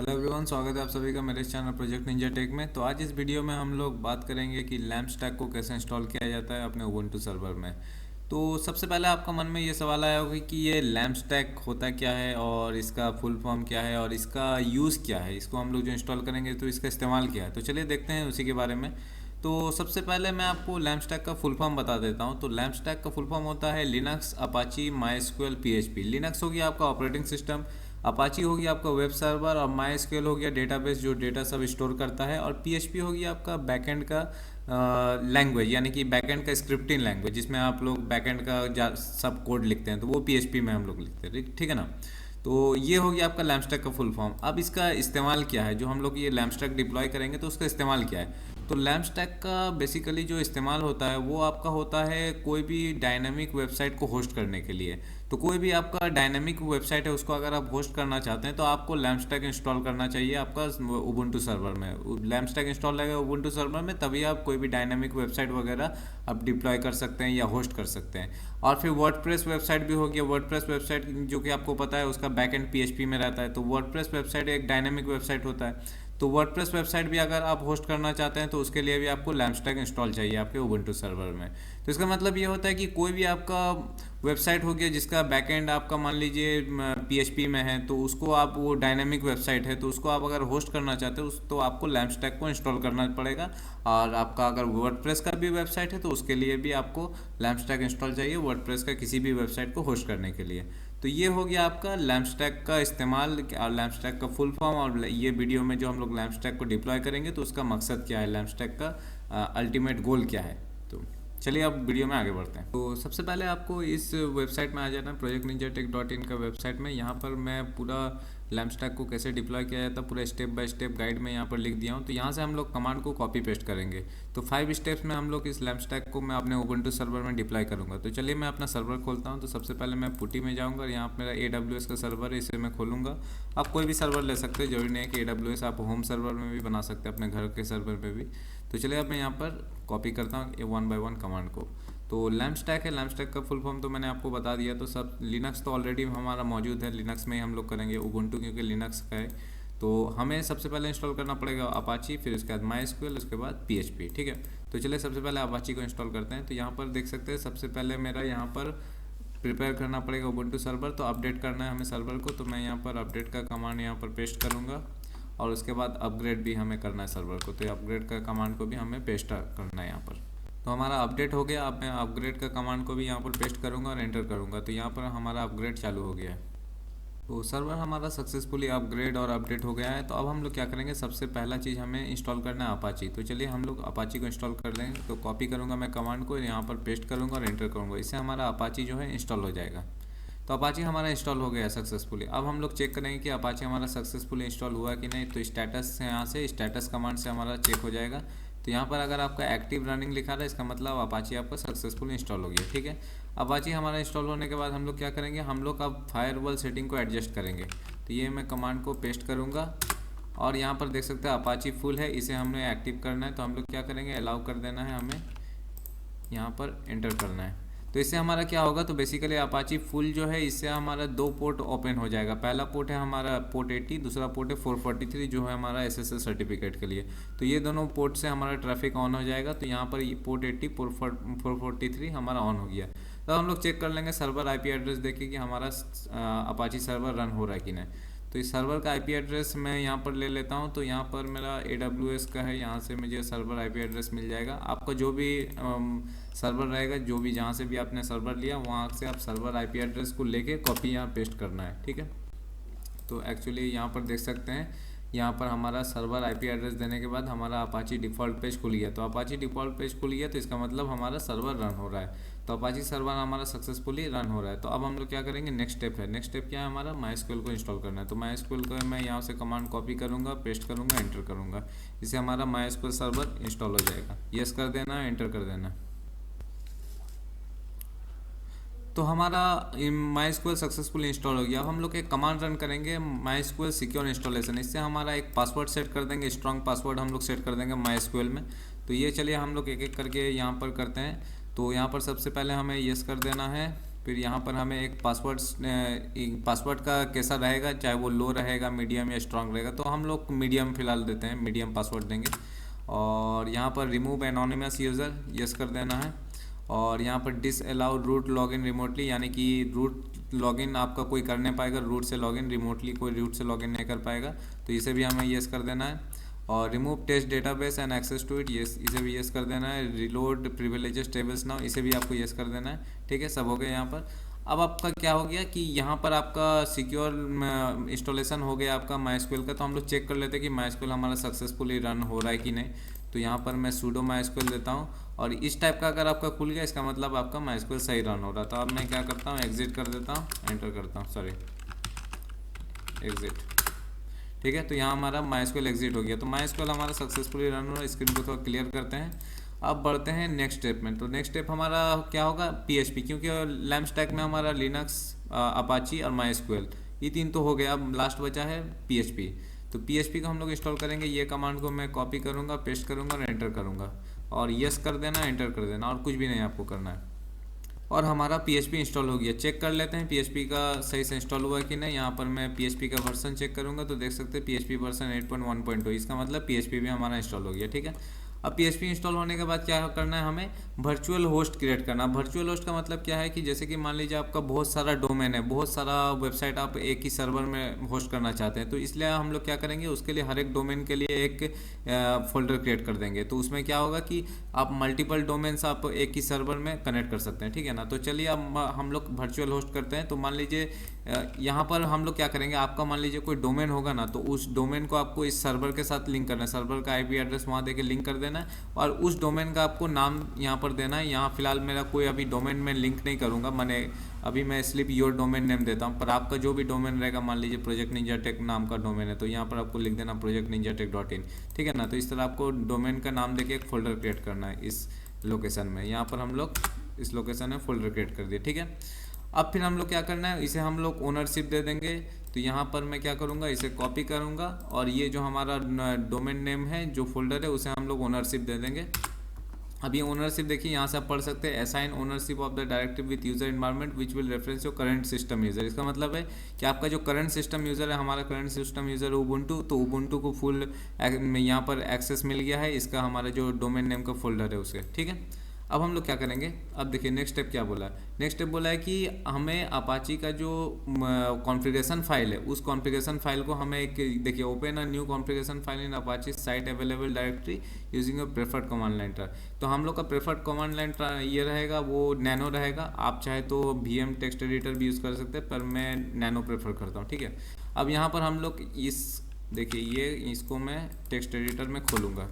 Hello everyone, स्वागत है आप सभी का मेरे चैनल प्रोजेक्ट निंजा टेक में। तो आज इस वीडियो में हम लोग बात करेंगे कि लैम्प स्टैक को कैसे इंस्टॉल किया जाता है अपने उबुंटू सर्वर में। तो सबसे पहले आपका मन में ये सवाल आया होगा कि ये लैम्प स्टैक होता क्या है और इसका फुल फॉर्म क्या है और इसका यूज़ क्या है, इसको हम लोग जो इंस्टॉल करेंगे तो इसका इस्तेमाल क्या है। तो चलिए देखते हैं उसी के बारे में। तो सबसे पहले मैं आपको लैम्प स्टैक का फुल फॉर्म बता देता हूँ। तो लैम्प स्टैक का फुल फॉर्म होता है लिनक्स अपाची माई पीएचपी। लिनक्स हो गया आपका ऑपरेटिंग सिस्टम, अपाची हो गया आपका वेब सर्वर और माई स्क्वेल हो गया डेटाबेस जो डेटा सब स्टोर करता है, और पीएचपी हो गया आपका बैकएंड का लैंग्वेज, यानी कि बैकएंड का स्क्रिप्टिंग लैंग्वेज जिसमें आप लोग बैकएंड का सब कोड लिखते हैं, तो वो पीएचपी में हम लोग लिखते हैं। ठीक है ना। तो ये हो गया आपका लैम्प स्टैक का फुल फॉर्म। अब इसका इस्तेमाल क्या है, जो हम लोग ये लैम्प स्टैक डिप्लॉय करेंगे तो उसका इस्तेमाल क्या है। तो लैम्प स्टैक का बेसिकली जो इस्तेमाल होता है वो आपका होता है कोई भी डायनामिक वेबसाइट को होस्ट करने के लिए। तो कोई भी आपका डायनामिक वेबसाइट है उसको अगर आप होस्ट करना चाहते हैं तो आपको लैम्प स्टैक इंस्टॉल करना चाहिए आपका उबुंटू सर्वर में। लैम्प स्टैक इंस्टॉल रहेगा उबुंटू सर्वर में, तभी आप कोई भी डायनामिक वेबसाइट वगैरह आप डिप्लॉय कर सकते हैं या होस्ट कर सकते हैं। और फिर वर्डप्रेस वेबसाइट भी हो गया। वर्डप्रेस वेबसाइट जो कि आपको पता है उसका बैकएंड पीएचपी में रहता है। तो वर्डप्रेस वेबसाइट एक डायनामिक वेबसाइट होता है। तो वर्डप्रेस वेबसाइट भी अगर आप होस्ट करना चाहते हैं तो उसके लिए भी आपको लैम्प स्टैक इंस्टॉल चाहिए आपके उबुंटू सर्वर में। तो इसका मतलब ये होता है कि कोई भी आपका वेबसाइट हो गया जिसका बैकएंड आपका मान लीजिए पीएचपी में है, तो उसको आप वो डायनेमिक वेबसाइट है तो उसको आप अगर होस्ट करना चाहते हो तो आपको लैम्प स्टैक को इंस्टॉल करना पड़ेगा। और आपका अगर वर्डप्रेस का भी वेबसाइट है तो उसके लिए भी आपको लैम्प स्टैक इंस्टॉल चाहिए वर्डप्रेस का किसी भी वेबसाइट को होस्ट करने के लिए। तो ये हो गया आपका लैम्प स्टैक का इस्तेमाल और लैम्प स्टैक का फुल फॉर्म। और ये वीडियो में जो हम लोग लैम्प स्टैक को डिप्लॉय करेंगे तो उसका मकसद क्या है, लैम्प स्टैक का अल्टीमेट गोल क्या है। तो चलिए अब वीडियो में आगे बढ़ते हैं। तो सबसे पहले आपको इस वेबसाइट में आ जाना है, projectninjaTech.in का वेबसाइट में। यहाँ पर मैं पूरा लैम्प स्टैक को कैसे डिप्लॉय किया जाता है पूरा स्टेप बाय स्टेप गाइड में यहाँ पर लिख दिया हूँ। तो यहाँ से हम लोग कमांड को कॉपी पेस्ट करेंगे। तो 5 स्टेप्स में हम लोग इस लैम्प स्टैक को मैं अपने उबुंटू सर्वर में डिप्लॉय करूँगा। तो चलिए मैं अपना सर्वर खोलता हूँ। तो सबसे पहले मैं पुटी में जाऊँगा और यहाँ पर मेरा AWS का सर्वर है, इसे मैं खोलूँगा। आप कोई भी सर्वर ले सकते हैं, जरूरी नहीं है कि AWS, आप होम सर्वर में भी बना सकते हैं अपने घर के सर्वर में भी। तो चलिए अब मैं यहाँ पर कॉपी करता हूँ 1 बाय 1 कमांड को। तो लैम्प स्टैक है, लैम्प स्टैक का फुल फॉर्म तो मैंने आपको बता दिया। तो सब लिनक्स तो ऑलरेडी हमारा मौजूद है, लिनक्स में ही हम लोग करेंगे उबुंटू क्योंकि लिनक्स का है। तो हमें सबसे पहले इंस्टॉल करना पड़ेगा अपाची, फिर उसके बाद माई स्क्वेल, उसके बाद पीएचपी। ठीक है। तो चलिए सबसे पहले अपाची को इंस्टॉल करते हैं। तो यहाँ पर देख सकते हैं सबसे पहले मेरा यहाँ पर प्रिपेयर करना पड़ेगा उबुंटू सर्वर। तो अपडेट करना है हमें सर्वर को। तो मैं यहाँ पर अपडेट का कमांड यहाँ पर पेस्ट करूँगा और उसके बाद अपग्रेड भी हमें करना है सर्वर को। तो अपग्रेड का कमांड को भी हमें पेस्ट करना है यहाँ पर। तो हमारा अपडेट हो गया। अब मैं अपग्रेड का कमांड को भी यहाँ पर पेस्ट करूँगा और एंटर करूँगा। तो यहाँ पर हमारा अपग्रेड चालू हो गया है। तो सर्वर हमारा सक्सेसफुली अपग्रेड और अपडेट हो गया है। तो अब हम लोग क्या करेंगे, सबसे पहला चीज़ हमें इंस्टॉल करना है अपाची। तो चलिए हम लोग अपाची को इंस्टॉल कर लेंगे। तो कॉपी करूँगा मैं कमांड को, यहाँ पर पेस्ट करूँगा और एंटर करूँगा। इससे हमारा अपाची जो है इंस्टॉल हो जाएगा। तो अपाची हमारा इंस्टॉल हो गया है सक्सेसफुली। अब हम लोग चेक करेंगे कि अपाची हमारा सक्सेसफुली इंस्टॉल हुआ कि नहीं। तो स्टेटस से यहाँ से स्टेटस कमांड से हमारा चेक हो जाएगा। तो यहाँ पर अगर आपका एक्टिव रनिंग लिखा रहा है इसका मतलब अपाची आपका सक्सेसफुल इंस्टॉल हो गया। ठीक है। अपाची हमारा इंस्टॉल होने के बाद हम लोग क्या करेंगे, हम लोग अब फायरवॉल सेटिंग को एडजस्ट करेंगे। तो ये मैं कमांड को पेस्ट करूँगा और यहाँ पर देख सकते हैं अपाची फुल है, इसे हमने एक्टिव करना है। तो हम लोग क्या करेंगे, अलाउ कर देना है, हमें यहाँ पर एंटर करना है। तो इससे हमारा क्या होगा, तो बेसिकली अपाची फुल जो है इससे हमारा 2 पोर्ट ओपन हो जाएगा। पहला पोर्ट है हमारा पोर्ट 80, दूसरा पोर्ट है 443 जो है हमारा SSL सर्टिफिकेट के लिए। तो ये दोनों पोर्ट से हमारा ट्रैफिक ऑन हो जाएगा। तो यहाँ पर ये पोर्ट 80 443 हमारा ऑन हो गया। तो हम लोग चेक कर लेंगे सर्वर IP एड्रेस देखिए कि हमारा अपाची सर्वर रन हो रहा है कि नहीं। तो इस सर्वर का IP एड्रेस मैं यहाँ पर ले लेता हूँ। तो यहाँ पर मेरा AWS का है, यहाँ से मुझे सर्वर IP एड्रेस मिल जाएगा। आपका जो भी सर्वर रहेगा, जो भी जहाँ से भी आपने सर्वर लिया वहाँ से आप सर्वर IP एड्रेस को लेके कॉपी यहाँ पेस्ट करना है। ठीक है। तो एक्चुअली यहाँ पर देख सकते हैं, यहाँ पर हमारा सर्वर IP एड्रेस देने के बाद हमारा अपाची डिफ़ॉल्ट पेज खुल गया। तो अपाची डिफ़ॉल्ट पेज खुल गया तो इसका मतलब हमारा सर्वर रन हो रहा है। तो अपाची सर्वर हमारा सक्सेसफुली रन हो रहा है। तो अब हम लोग क्या करेंगे, नेक्स्ट स्टेप है। नेक्स्ट स्टेप क्या है हमारा, माई स्क्वेल को इंस्टॉल करना है। तो माई स्क्वेल को मैं यहाँ से कमांड कॉपी करूँगा, पेस्ट करूँगा, एंटर करूँगा। इससे हमारा माई स्क्वेल सर्वर इंस्टॉल हो जाएगा। यस कर देना है, एंटर कर देना। तो हमारा माई स्क्वेल सक्सेसफुली इंस्टॉल हो गया। अब हम लोग एक कमांड रन करेंगे, माई स्क्वेल सिक्योर इंस्टॉलेशन। इससे हमारा एक पासवर्ड सेट कर देंगे, स्ट्रॉन्ग पासवर्ड हम लोग सेट कर देंगे माई स्क्वेल में। तो ये चलिए हम लोग एक एक करके यहाँ पर करते हैं। तो यहाँ पर सबसे पहले हमें यस कर देना है फिर यहाँ पर हमें एक पासवर्ड का कैसा रहेगा, चाहे वो लो रहेगा, मीडियम या स्ट्रांग रहेगा, तो हम लोग मीडियम फिलहाल देते हैं, मीडियम पासवर्ड देंगे। और यहाँ पर रिमूव एनोनिमस यूज़र यस कर देना है। और यहाँ पर disallow root login remotely, यानी कि रूट लॉगिन आपका कोई कर नहीं पाएगा, रूट से लॉगिन, रिमोटली कोई रूट से लॉगिन नहीं कर पाएगा, तो इसे भी हमें यस कर देना है। और remove test database and access to it, yes, इसे भी यस कर देना है। रिलोड प्रिविलेजेस टेबल्स नाउ, इसे भी आपको यस कर देना है। ठीक है, सब हो गया यहाँ पर। अब आपका क्या हो गया कि यहाँ पर आपका सिक्योर इंस्टॉलेशन हो गया आपका MySQL का। तो हम लोग चेक कर लेते हैं कि MySQL हमारा सक्सेसफुली रन हो रहा है कि नहीं। तो यहाँ पर मैं sudo MySQL देता हूँ, और इस टाइप का अगर आपका खुल गया, इसका मतलब आपका MySQL सही रन हो रहा। तो अब मैं क्या करता हूँ, एग्जिट कर देता हूँ, एंटर करता हूँ, सॉरी एग्जिट। ठीक है, तो यहाँ हमारा MySQL एग्जिट हो गया। तो MySQL हमारा सक्सेसफुली रन हो रहा है। स्क्रीन को थोड़ा क्लियर करते हैं। अब बढ़ते हैं नेक्स्ट स्टेप में। तो नेक्स्ट स्टेप हमारा क्या होगा, PHP, क्योंकि लैम्प स्टैक में हमारा लिनक्स, अपाची और MySQL, ये तीन तो हो गया। अब लास्ट बचा है PHP। तो PHP को हम लोग इंस्टॉल करेंगे। ये कमांड को मैं कॉपी करूँगा, पेस्ट करूँगा और एंटर करूँगा, और यस कर देना, एंटर कर देना, और कुछ भी नहीं आपको करना है। और हमारा PHP इंस्टॉल हो गया। चेक कर लेते हैं PHP का सही से इंस्टॉल हुआ कि नहीं। यहाँ पर मैं PHP का वर्जन चेक करूँगा, तो देख सकते हैं PHP वर्जन 8.1.2, इसका मतलब PHP भी हमारा इंस्टॉल हो गया। ठीक है, अब PHP इंस्टॉल होने के बाद क्या करना है, हमें वर्चुअल होस्ट क्रिएट करना। वर्चुअल होस्ट का मतलब क्या है कि जैसे कि मान लीजिए आपका बहुत सारा डोमेन है, बहुत सारा वेबसाइट आप एक ही सर्वर में होस्ट करना चाहते हैं, तो इसलिए हम लोग क्या करेंगे, उसके लिए हर एक डोमेन के लिए एक फोल्डर क्रिएट कर देंगे। तो उसमें क्या होगा कि आप मल्टीपल डोमेन्स आप एक ही सर्वर में कनेक्ट कर सकते हैं। ठीक है ना। तो चलिए अब हम लोग वर्चुअल होस्ट करते हैं। तो मान लीजिए यहाँ पर हम लोग क्या करेंगे, आपका मान लीजिए कोई डोमेन होगा ना, तो उस डोमेन को आपको इस सर्वर के साथ लिंक करना है। सर्वर का IP एड्रेस वहाँ देके लिंक कर देना है, और उस डोमेन का आपको नाम यहाँ पर देना है। यहाँ फिलहाल मेरा कोई अभी डोमेन में लिंक नहीं करूँगा, मैंने अभी मैं स्लिप योर डोमेन नेम देता हूँ। पर आपका जो भी डोमेन रहेगा, मान लीजिए प्रोजेक्ट निंजा टेक नाम का डोमेन है, तो यहाँ पर आपको लिख देना projectninjatech.in। ठीक है ना। तो इस तरह आपको डोमेन का नाम देके एक फोल्डर क्रिएट करना है इस लोकेशन में। यहाँ पर हम लोग इस लोकेशन में फोल्डर क्रिएट कर दिए। ठीक है, अब फिर हम लोग क्या करना है, इसे हम लोग ओनरशिप दे देंगे। तो यहाँ पर मैं क्या करूँगा, इसे कॉपी करूँगा, और ये जो हमारा डोमेन नेम है, जो फोल्डर है, उसे हम लोग ओनरशिप दे देंगे। अब ये ओनरशिप देखिए, यहाँ से आप पढ़ सकते हैं, assign ownership of the directive with user environment which will reference your current system user. इसका मतलब है कि आपका जो करंट सिस्टम यूजर है, हमारा करंट सिस्टम यूजर है उबुंटू, तो उबुंटू को फुल यहाँ पर एक्सेस मिल गया है, इसका हमारा जो डोमेन नेम का फोल्डर है उसके। ठीक है, अब हम लोग क्या करेंगे, अब देखिए नेक्स्ट स्टेप क्या बोला है। नेक्स्ट स्टेप बोला है कि हमें अपाची का जो कॉन्फ़िगरेशन फाइल है, उस कॉन्फ़िगरेशन फाइल को हमें एक, देखिए, open a new configuration file in Apache site available directory using a preferred command line try. तो हम लोग का प्रेफर्ड कमांड लाइन ये रहेगा, वो नैनो रहेगा। आप चाहे तो VM टेक्स्ट एडिटर भी यूज़ कर सकते हैं, पर मैं नैनो प्रेफर करता हूँ। ठीक है, अब यहाँ पर हम लोग देखिए, ये इसको मैं टेक्स्ट एडिटर में खोलूँगा।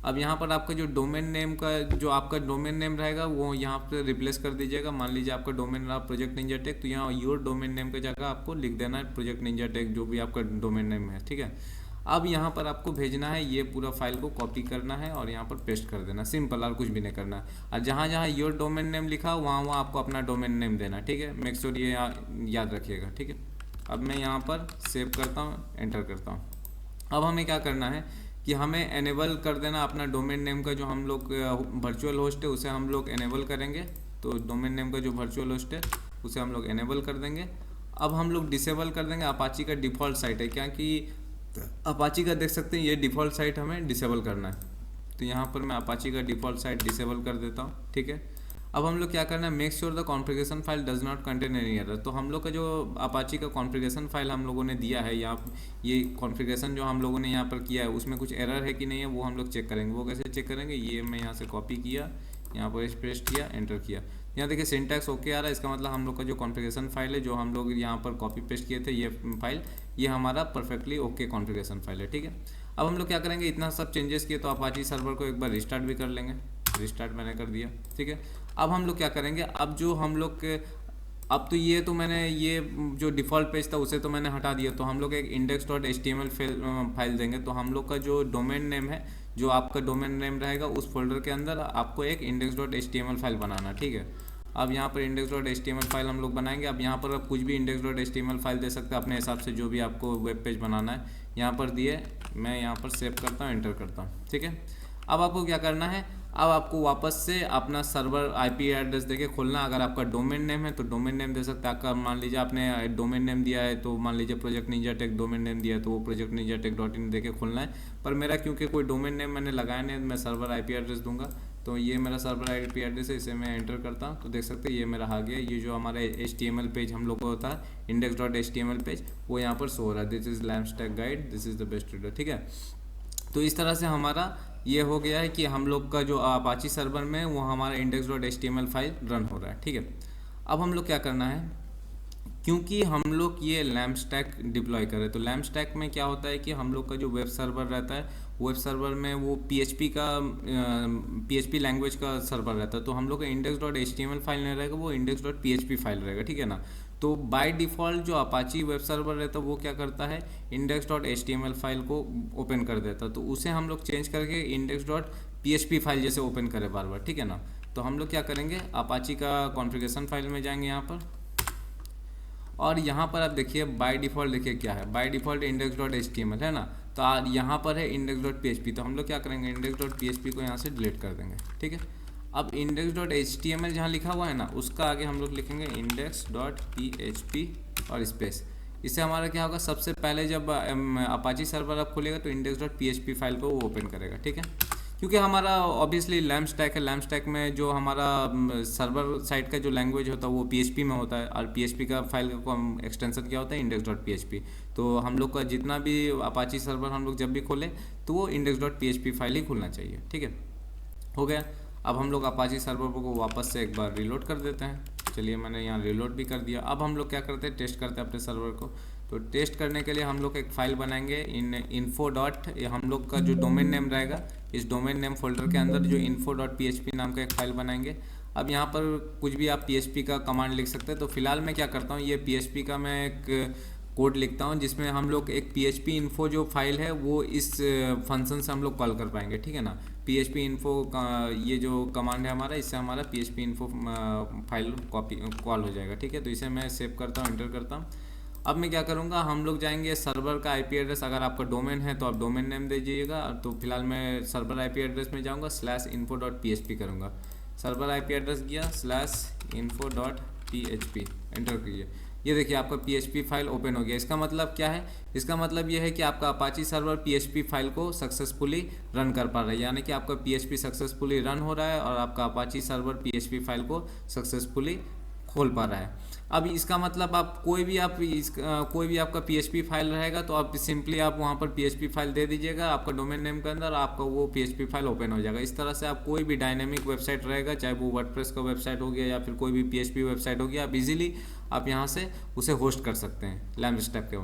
अब यहाँ पर आपका जो डोमेन नेम का, जो आपका डोमेन नेम रहेगा, वो यहाँ पर रिप्लेस कर दीजिएगा। मान लीजिए आपका डोमेन रहा प्रोजेक्ट निंजा टेक, तो यहाँ योर डोमेन नेम की जगह आपको लिख देना है प्रोजेक्ट निंजा टेक, जो भी आपका डोमेन नेम है। ठीक है, अब यहाँ पर आपको भेजना है, ये पूरा फाइल को कॉपी करना है और यहाँ पर पेस्ट कर देना, सिंपल, और कुछ भी नहीं करना। और जहाँ जहाँ योर डोमेन नेम लिखा वहाँ वहाँ आपको अपना डोमेन नेम देना। ठीक है, मेक श्योर ये याद रखिएगा। ठीक है, अब मैं यहाँ पर सेव करता हूँ, एंटर करता हूँ। अब हमें क्या करना है कि हमें एनेबल कर देना अपना डोमेन नेम का, जो हम लोग वर्चुअल होस्ट है उसे हम लोग एनेबल करेंगे। तो डोमेन नेम का जो वर्चुअल होस्ट है उसे हम लोग एनेबल कर देंगे। अब हम लोग डिसेबल कर देंगे अपाची का डिफ़ॉल्ट साइट है, क्या कि अपाची का देख सकते हैं ये डिफ़ॉल्ट साइट हमें डिसेबल करना है। तो यहाँ पर मैं अपाची का डिफ़ॉल्ट साइट डिसेबल कर देता हूँ। ठीक है, अब हम लोग क्या करना है, make sure the configuration file does not contain any error. तो हम लोग का जो अपाची का कॉन्फ़िगरेशन फाइल हम लोगों ने दिया है, यहाँ ये कॉन्फ़िगरेशन जो हम लोगों ने यहाँ पर किया है, उसमें कुछ एरर है कि नहीं है, वो हम लोग चेक करेंगे। वो कैसे चेक करेंगे, ये मैं यहाँ से कॉपी किया, यहाँ पर पेस्ट किया, एंटर किया। यहाँ देखिए सिंटैक्स ओके आ रहा है, इसका मतलब हम लोग का जो कॉन्फ़िगरेशन फाइल है, जो हम लोग यहाँ पर कॉपी पेस्ट किए थे, ये फाइल, ये हमारा परफेक्टली ओके कॉन्फ़िगरेशन फाइल है। ठीक है, अब हम लोग क्या करेंगे, इतना सब चेंजेस किए तो अपाची सर्वर को एक बार रिस्टार्ट भी कर लेंगे। रिस्टार्ट मैंने कर दिया। ठीक है, अब हम लोग क्या करेंगे, अब जो हम लोग के, अब तो ये तो मैंने ये जो डिफ़ॉल्ट पेज था उसे तो मैंने हटा दिया। तो हम लोग एक index.html फाइल देंगे। तो हम लोग का जो डोमेन नेम है, जो आपका डोमेन नेम रहेगा, उस फोल्डर के अंदर आपको एक index.html फाइल बनाना। ठीक है, अब यहाँ पर index.html फाइल हम लोग बनाएंगे। अब यहाँ पर आप कुछ भी index.html फाइल दे सकते हैं अपने हिसाब से, जो भी आपको वेब पेज बनाना है। यहाँ पर दिए, मैं यहाँ पर सेव करता हूँ, एंटर करता हूँ। ठीक है, अब आपको क्या करना है, अब आपको वापस से अपना सर्वर आईपी एड्रेस देके खोलना। अगर आपका डोमेन नेम है तो डोमेन नेम दे सकते हैं। आपका मान लीजिए आपने डोमेन नेम दिया है तो मान लीजिए project ninja tech domain name दिया है तो वो प्रोजेक्ट निंजा टेक .in देके खोलना है। पर मेरा क्योंकि कोई डोमेन नेम मैंने लगाया नहीं, मैं सर्वर आईपी एड्रेस दूंगा। तो ये मेरा सर्वर आईपी एड्रेस है, इसे मैं एंटर करता हूँ तो देख सकते हैं ये मेरा आ गया। ये जो हमारा HTML पेज हम लोग को होता है index.html पेज, वो यहाँ पर शो हो रहा है, this is lamp stack guide, this is the best reader. ठीक है, तो इस तरह से हमारा ये हो गया है कि हम लोग का जो अपाची सर्वर में वो हमारा index.html फाइल रन हो रहा है। ठीक है, अब हम लोग क्या करना है, क्योंकि हम लोग ये लैम्प स्टैक डिप्लॉय करें तो लैम्प स्टैक में क्या होता है कि हम लोग का जो वेब सर्वर रहता है, वेब सर्वर में वो PHP लैंग्वेज का सर्वर रहता है। तो हम लोग का index.html फाइल नहीं रहेगा, वो index.php फाइल रहेगा। ठीक है ना, तो बाय डिफ़ॉल्ट जो अपाची वेब सर्वर रहता है वो क्या करता है, index.html फाइल को ओपन कर देता है। तो उसे हम लोग चेंज करके index.php फाइल जैसे ओपन करें बार बार। ठीक है ना, तो हम लोग क्या करेंगे, अपाची का कॉन्फ़िगरेशन फाइल में जाएंगे यहाँ पर, और यहाँ पर आप देखिए बाय डिफ़ॉल्ट देखिए क्या है, बाय डिफ़ॉल्ट index.html है ना। तो यहाँ पर है index.php, तो हम लोग क्या करेंगे, index.php को यहाँ से डिलीट कर देंगे। ठीक है, अब index.html जहाँ लिखा हुआ है ना उसका आगे हम लोग लिखेंगे index.php और स्पेस। इससे हमारा क्या होगा, सबसे पहले जब अपाची सर्वर आप खोलेगा तो index.php फाइल को वो ओपन करेगा। ठीक है, क्योंकि हमारा ऑब्वियसली लैम्प स्टैक है, लैम्प स्टैक में जो हमारा सर्वर साइड का जो लैंग्वेज होता है वो PHP में होता है, और PHP का फाइल का एक्सटेंशन क्या होता है, index.php। तो हम लोग का जितना भी अपाची सर्वर हम लोग जब भी खोले तो वो index.php फाइल ही खुलना चाहिए। ठीक है, हो गया। अब हम लोग अपाची सर्वर को वापस से एक बार रिलोड कर देते हैं। चलिए मैंने यहाँ रिलोड भी कर दिया। अब हम लोग क्या करते हैं, टेस्ट करते हैं अपने सर्वर को। तो टेस्ट करने के लिए हम लोग एक फ़ाइल बनाएंगे info डॉट, हम लोग का जो डोमेन नेम रहेगा इस डोमेन नेम फोल्डर के अंदर जो info.php नाम का एक फ़ाइल बनाएंगे। अब यहाँ पर कुछ भी आप PHP का कमांड लिख सकते हैं। तो फिलहाल मैं क्या करता हूँ, ये PHP का मैं एक कोड लिखता हूँ जिसमें हम लोग एक PHP इन्फो जो फाइल है वो इस फंक्शन से हम लोग कॉल कर पाएंगे। ठीक है ना, PHP इन्फो का ये जो कमांड है हमारा, इससे हमारा PHP इन्फो फाइल कॉल हो जाएगा। ठीक है, तो इसे मैं सेव करता हूँ, एंटर करता हूँ। अब मैं क्या करूँगा, हम लोग जाएंगे सर्वर का IP एड्रेस, अगर आपका डोमेन है तो आप डोमेन नेम दे दीजिएगा। तो फिलहाल मैं सर्वर IP एड्रेस में जाऊँगा, /info.php करूँगा। सर्वर IP एड्रेस गया /info.php, एंटर करिए। ये देखिए आपका PHP फाइल ओपन हो गया। इसका मतलब क्या है, इसका मतलब ये है कि आपका अपाची सर्वर PHP फाइल को सक्सेसफुली रन कर पा रहा है, यानी कि आपका PHP सक्सेसफुली रन हो रहा है और आपका अपाची सर्वर PHP फाइल को सक्सेसफुली खोल पा रहा है। अब इसका मतलब आप कोई भी आपका PHP फाइल रहेगा तो आप सिंपली आप वहाँ पर PHP फाइल दे दीजिएगा आपका डोमेन नेम के अंदर, आपका वो PHP फाइल ओपन हो जाएगा। इस तरह से आप कोई भी डायनेमिक वेबसाइट रहेगा, चाहे वो वर्डप्रेस का वेबसाइट हो गया या फिर कोई भी PHP वेबसाइट हो गया, आप इजीली आप यहाँ से उसे होस्ट कर सकते हैं लैम्प स्टैक के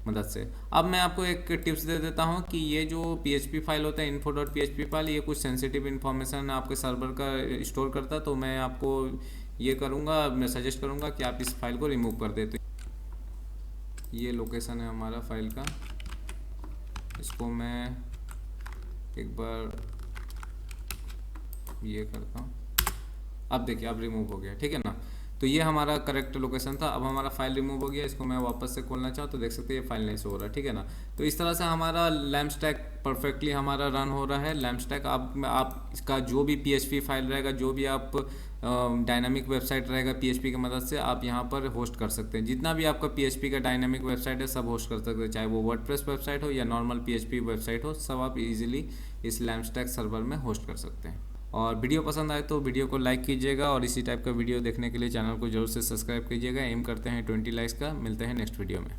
मदद से। अब मैं आपको एक टिप्स दे देता हूँ कि ये जो PHP फाइल होता है info.php फाइल, ये कुछ सेंसिटिव इन्फॉर्मेशन आपके सर्वर का स्टोर करता है। तो मैं आपको ये करूँगा, मैं सजेस्ट करूँगा कि आप इस फाइल को रिमूव कर देते। ये लोकेशन है हमारा फाइल का, इसको मैं एक बार ये करता हूँ। अब देखिए अब रिमूव हो गया। ठीक है ना, तो ये हमारा करेक्ट लोकेशन था। अब हमारा फाइल रिमूव हो गया, इसको मैं वापस से खोलना चाहूँ तो देख सकते हैं ये फाइल नहीं शो हो रहा है। ठीक है ना, तो इस तरह से हमारा लैम्प स्टैक परफेक्टली हमारा रन हो रहा है। लैम्प स्टैक आप इसका जो भी PHP फाइल रहेगा, जो भी आप डायनामिक वेबसाइट रहेगा PHP की मदद से आप यहाँ पर होस्ट कर सकते हैं। जितना भी आपका PHP का डायनामिक वेबसाइट है सब होस्ट कर सकते हैं, चाहे वो वर्डप्रेस वेबसाइट हो या नॉर्मल PHP वेबसाइट हो, सब आप इजीली इस लैम्प स्टैक सर्वर में होस्ट कर सकते हैं। और वीडियो पसंद आए तो वीडियो को लाइक कीजिएगा और इसी टाइप का वीडियो देखने के लिए चैनल को जरूर से सब्सक्राइब कीजिएगा। एम करते हैं 20 लाइक्स का। मिलते हैं नेक्स्ट वीडियो में।